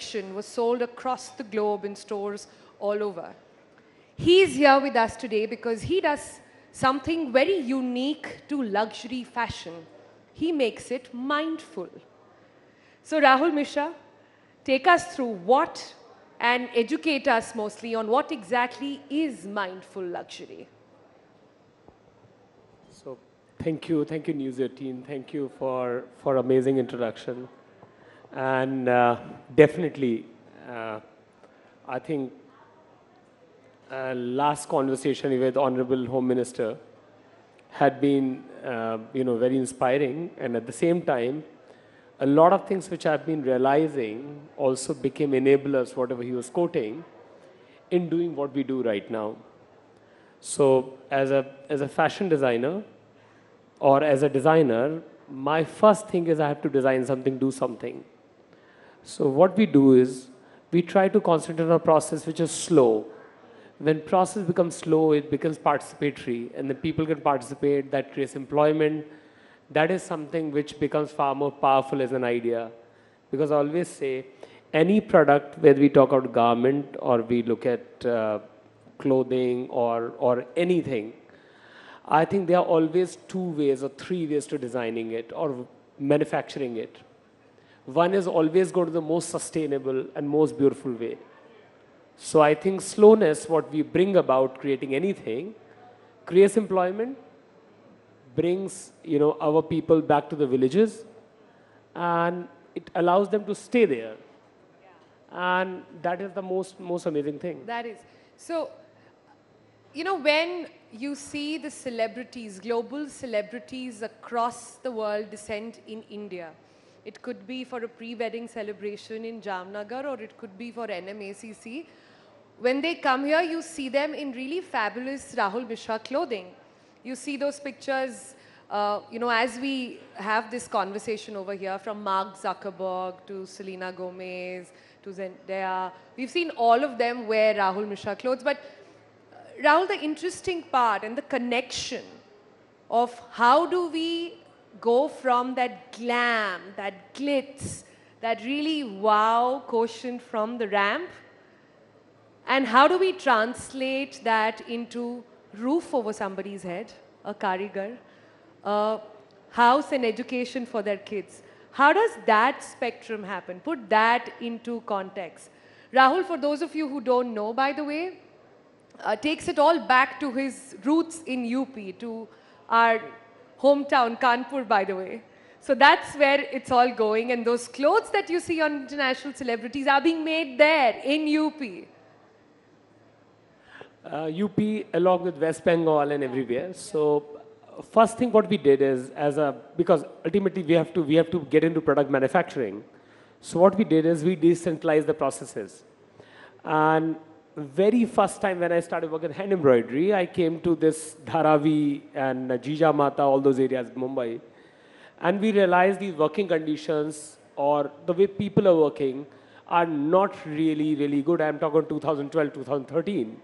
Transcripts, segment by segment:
collection was sold across the globe in stores all over. He's here with us today because he does something very unique to luxury fashion. He makes it mindful. So Rahul Mishra, take us through what and educate us mostly on what exactly is mindful luxury. So thank you News18. Thank you for amazing introduction. And definitely, I think last conversation with Honorable Home Minister had been, very inspiring. And at the same time, a lot of things which I've been realizing also became enablers, whatever he was quoting, in doing what we do right now. So as a fashion designer, or as a designer, my first thing is I have to design something, do something. So what we do is, we try to concentrate on a process which is slow. When process becomes slow, it becomes participatory, and the people can participate, that creates employment. That is something which becomes far more powerful as an idea. Because I always say, any product, whether we talk about garment or we look at clothing or anything, I think there are always 2 ways or 3 ways to designing it or manufacturing it. One is always go to the most sustainable and most beautiful way. So I think slowness, what we bring about creating anything, creates employment, brings our people back to the villages, and it allows them to stay there. Yeah. And that is the most amazing thing. That is. So, when you see the celebrities, global celebrities across the world descend in India, it could be for a pre-wedding celebration in Jamnagar, or it could be for NMACC. When they come here, you see them in really fabulous Rahul Mishra clothing. You see those pictures, as we have this conversation over here, from Mark Zuckerberg to Selena Gomez to Zendaya. We've seen all of them wear Rahul Mishra clothes. But Rahul, the interesting part and the connection of how do we go from that glam, that glitz, that really wow quotient from the ramp, and how do we translate that into roof over somebody's head, a karigar, a house and education for their kids? How does that spectrum happen? Put that into context. Rahul, for those of you who don't know, by the way, takes it all back to his roots in UP, to our hometown, Kanpur, by the way. So that's where it's all going. And those clothes that you see on international celebrities are being made there in UP. UP along with West Bengal and everywhere. So first thing what we did is, because ultimately we have to get into product manufacturing. So what we did is we decentralized the processes. And very first time when I started working hand embroidery, I came to this Dharavi and Jija Mata, all those areas, Mumbai. And we realized these working conditions or the way people are working are not really, really good. I'm talking 2012, 2013.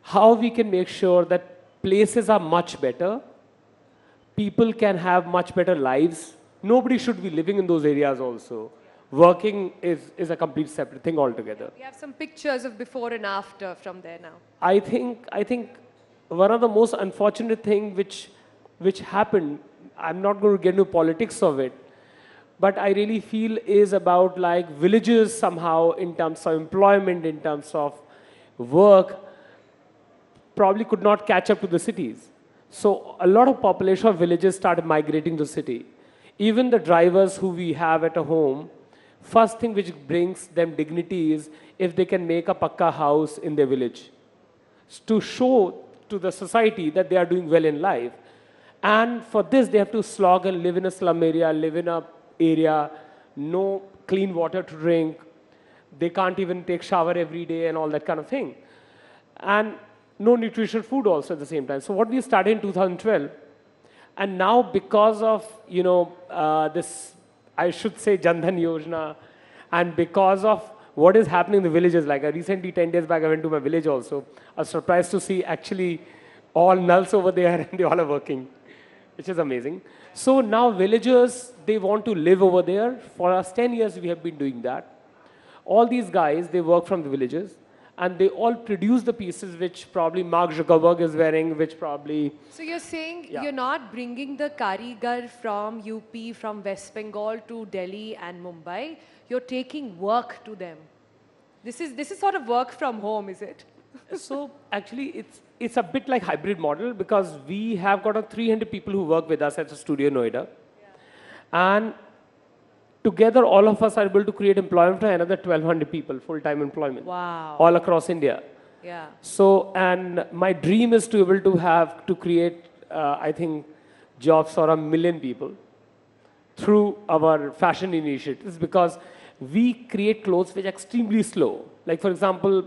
How we can make sure that places are much better, people can have much better lives. Nobody should be living in those areas also. Working is a complete separate thing altogether. We have some pictures of before and after from there now. I think one of the most unfortunate thing which happened, I'm not going to get into politics of it, but I really feel is about like villages somehow in terms of employment, in terms of work, probably could not catch up to the cities. So a lot of population of villages started migrating to city. Even the drivers who we have at a home, first thing which brings them dignity is if they can make a pakka house in their village to show to the society that they are doing well in life. And for this, they have to slog and live in a slum area, live in a area, no clean water to drink. They can't even take shower every day and all that kind of thing. And no nutritious food also at the same time. So what we started in 2012, and now because of, this, I should say Jan Dhan Yojana, and because of what is happening in the villages, like recently 10 days back I went to my village also, I was surprised to see actually all nulls over there and they all are working, which is amazing. So now villagers, they want to live over there. For us 10 years we have been doing that. All these guys, they work from the villages, and they all produce the pieces which probably Mark Zuckerberg is wearing, which probably... So you're saying Yeah. you're not bringing the karigar from UP, from West Bengal to Delhi and Mumbai. You're taking work to them. This is sort of work from home, is it? So actually, it's a bit like hybrid model, because we have got 300 people who work with us at the studio in Noida. And together, all of us are able to create employment for another 1,200 people, full-time employment. Wow. All across India. Yeah. So, and my dream is to able to have, to create, I think, jobs for 1 million people through our fashion initiatives, because we create clothes which are extremely slow. Like, for example,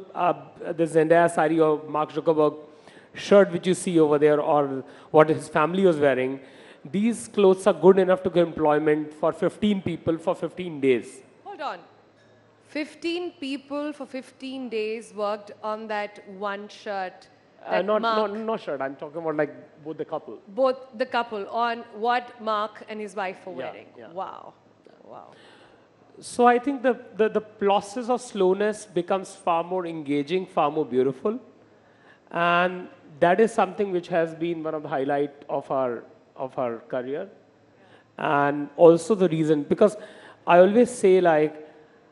the Zendaya sari or Mark Zuckerberg shirt which you see over there, or what his family was wearing, these clothes are good enough to get employment for 15 people for 15 days. Hold on. 15 people for 15 days worked on that one shirt. That Not shirt, I'm talking about like both the couple. Both the couple on what Mark and his wife were Yeah, wearing. yeah. Wow. Wow. So I think the process of slowness becomes far more engaging, far more beautiful. And that is something which has been one of the highlights of our career. And also the reason, because I always say like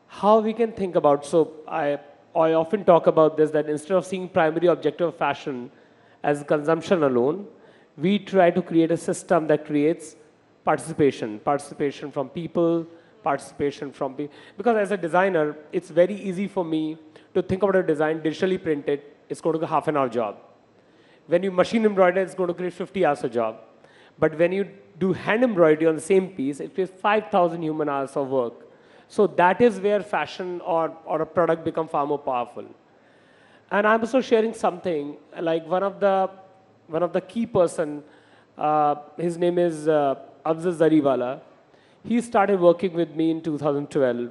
how we can think about, so I often talk about this, that instead of seeing primary objective of fashion as consumption alone, we try to create a system that creates participation from people, participation from people. Because as a designer, it's very easy for me to think about a design, digitally print it, it's going to be half an hour job. When you machine embroider, it's going to create 50 hours of job. But when you do hand embroidery on the same piece, it creates 5,000 human hours of work. So that is where fashion or a product become far more powerful. And I'm also sharing something, like one of the key person, his name is Afzal Zariwala. He started working with me in 2012. He's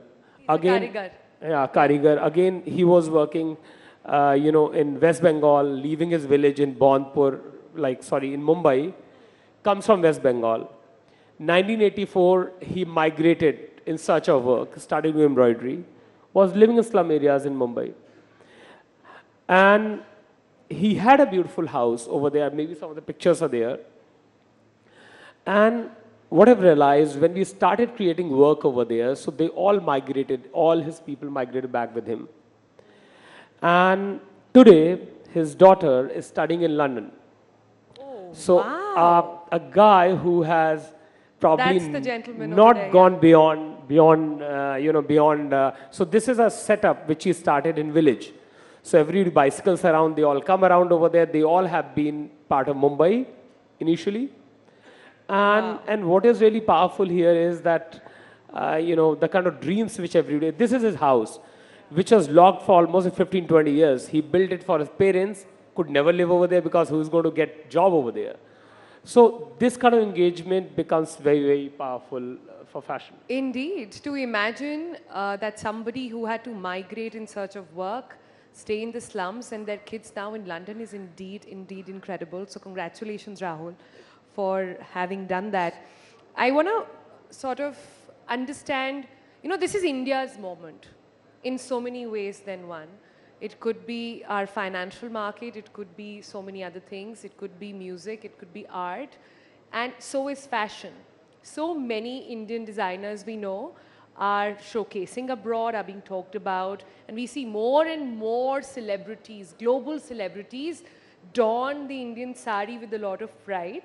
again, a karigar. Yeah, karigar. Again, he was working, in West Bengal, leaving his village in Bonpur, in Mumbai, comes from West Bengal. 1984, he migrated in search of work, started doing embroidery, was living in slum areas in Mumbai. And he had a beautiful house over there, maybe some of the pictures are there. And what I've realized, when we started creating work over there, so they all migrated, all his people migrated back with him. And today, his daughter is studying in London. Oh, So wow. a guy who has probably That's the gentleman over not there, gone beyond, so this is a setup which he started in village. So every bicycles around, they all come around over there. They all have been part of Mumbai initially. And what is really powerful here is that, the kind of dreams which every day, this is his house, which was locked for almost 15, 20 years. He built it for his parents, could never live over there because who's going to get job over there. So this kind of engagement becomes very, very powerful for fashion. Indeed. To imagine that somebody who had to migrate in search of work, stay in the slums, and their kids now in London is indeed incredible. So congratulations, Rahul, for having done that. I want to sort of understand, this is India's moment in so many ways than one. It could be our financial market, it could be so many other things, it could be music, it could be art, and so is fashion. So many Indian designers we know are showcasing abroad, are being talked about, and we see more and more celebrities, global celebrities, don the Indian sari with a lot of pride.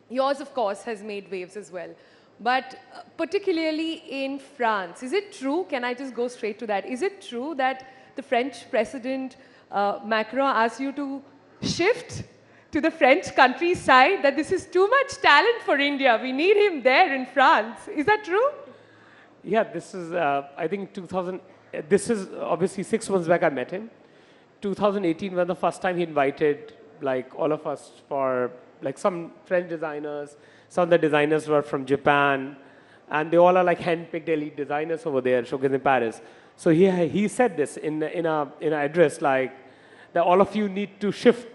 Yours, of course, has made waves as well. But particularly in France, is it true, can I just go straight to that, is it true that the French President Macron asked you to shift to the French countryside, that this is too much talent for India, we need him there in France? Is that true? Yeah, this is, I think this is obviously 6 months back I met him. 2018 was the first time he invited all of us for some French designers. Some of the designers were from Japan, and they all are hand-picked elite designers over there, showcased in Paris. So he said this in a address that all of you need to shift,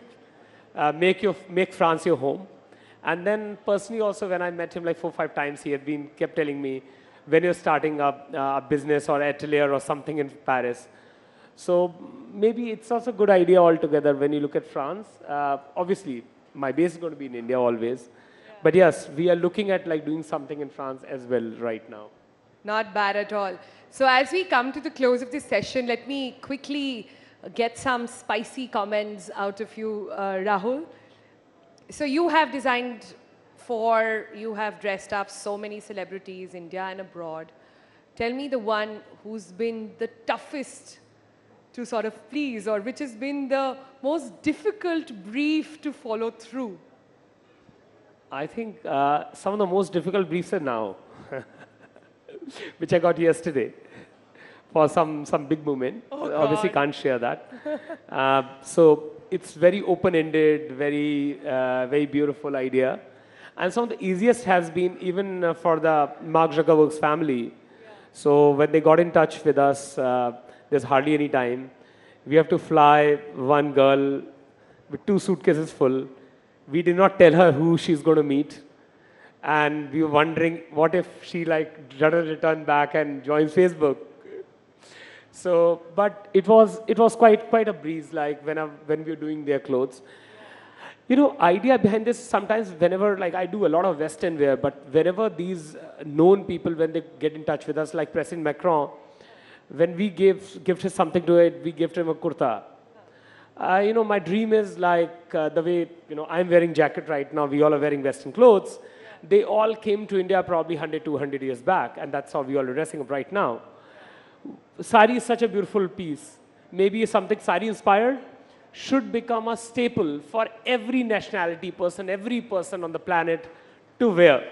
make France your home. And then personally also, when I met him 4 or 5 times, he had kept telling me, when you're starting up a business or atelier or something in Paris. So maybe it's also a good idea altogether when you look at France. Obviously, my base is going to be in India always. Yeah. But yes, we are looking at like doing something in France as well right now. Not bad at all. So as we come to the close of this session, let me quickly get some spicy comments out of you, Rahul. So you have designed you have dressed up so many celebrities, India and abroad. Tell me the one who's been the toughest to sort of please, or which has been the most difficult brief to follow through. I think some of the most difficult briefs are now, which I got yesterday for some big moment. Oh, obviously can't share that. So it's very open-ended, very beautiful idea. And some of the easiest has been even for the Mark Zuckerberg's family. Yeah. So when they got in touch with us, there's hardly any time. We have to fly one girl with 2 suitcases full. We did not tell her who she's going to meet. And we were wondering, what if she like doesn't return back and joins Facebook? So, but it was quite a breeze, like when we were doing their clothes. You know, idea behind this, sometimes whenever, like I do a lot of Western wear, but whenever these known people, when they get in touch with us, like President Macron, when we gift him something to it, we gift him a kurta. You know, my dream is like the way, you know, I'm wearing jacket right now, we all are wearing Western clothes. They all came to India probably 100, 200 years back, and that's how we all are dressing up right now. Sari is such a beautiful piece. Maybe something sari inspired should become a staple for every nationality person, every person on the planet to wear.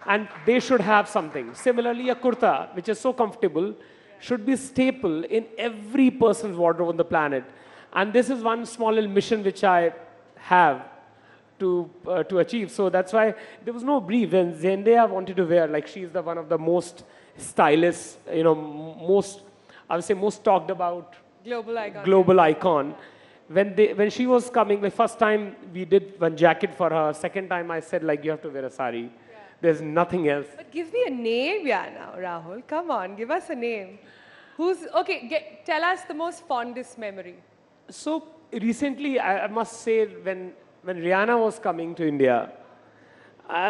And they should have something. Similarly, a kurta, which is so comfortable, should be staple in every person's wardrobe on the planet. And this is one small little mission which I have to achieve. So that's why there was no brief. When Zendaya wanted to wear, like she's one of the most stylish, you know, I would say most talked about global icon. When she was coming, the first time we did one jacket for her, second time I said like you have to wear a sari. Yeah. There's nothing else. But give me a name, now, Rahul. Come on, give us a name. Tell us the most fondest memory. So recently, I must say, when Rihanna was coming to India,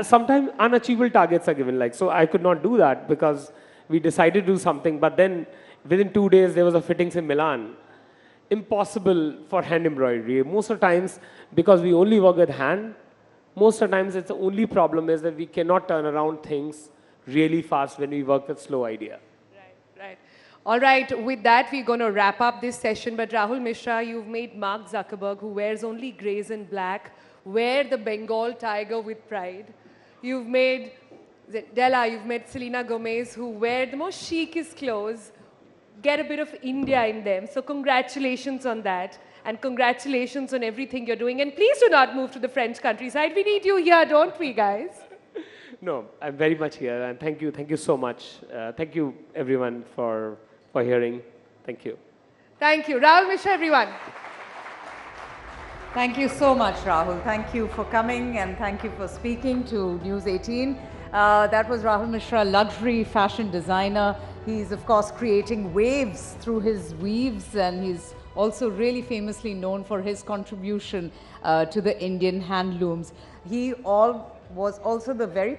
sometimes unachievable targets are given. Like, so I could not do that because we decided to do something. But then within 2 days, there was a fittings in Milan. Impossible for hand embroidery. Most of the times, because we only work with hand, most of the times it's the only problem is that we cannot turn around things really fast when we work with slow idea. Right. All right, with that, we're going to wrap up this session. But Rahul Mishra, you've made Mark Zuckerberg, who wears only grays and black, wear the Bengal tiger with pride. You've made Della, you've made Selena Gomez, who wear the most chicest clothes, get a bit of India in them. So congratulations on that. And congratulations on everything you're doing. And please do not move to the French countryside. We need you here, don't we, guys? No, I'm very much here. And thank you so much. Thank you, everyone, for hearing. Thank you. Thank you. Rahul Mishra, everyone. Thank you so much, Rahul. Thank you for coming and thank you for speaking to News 18. That was Rahul Mishra, luxury fashion designer. He's, of course, creating waves through his weaves, and he's also really famously known for his contribution to the Indian handlooms. He was also the very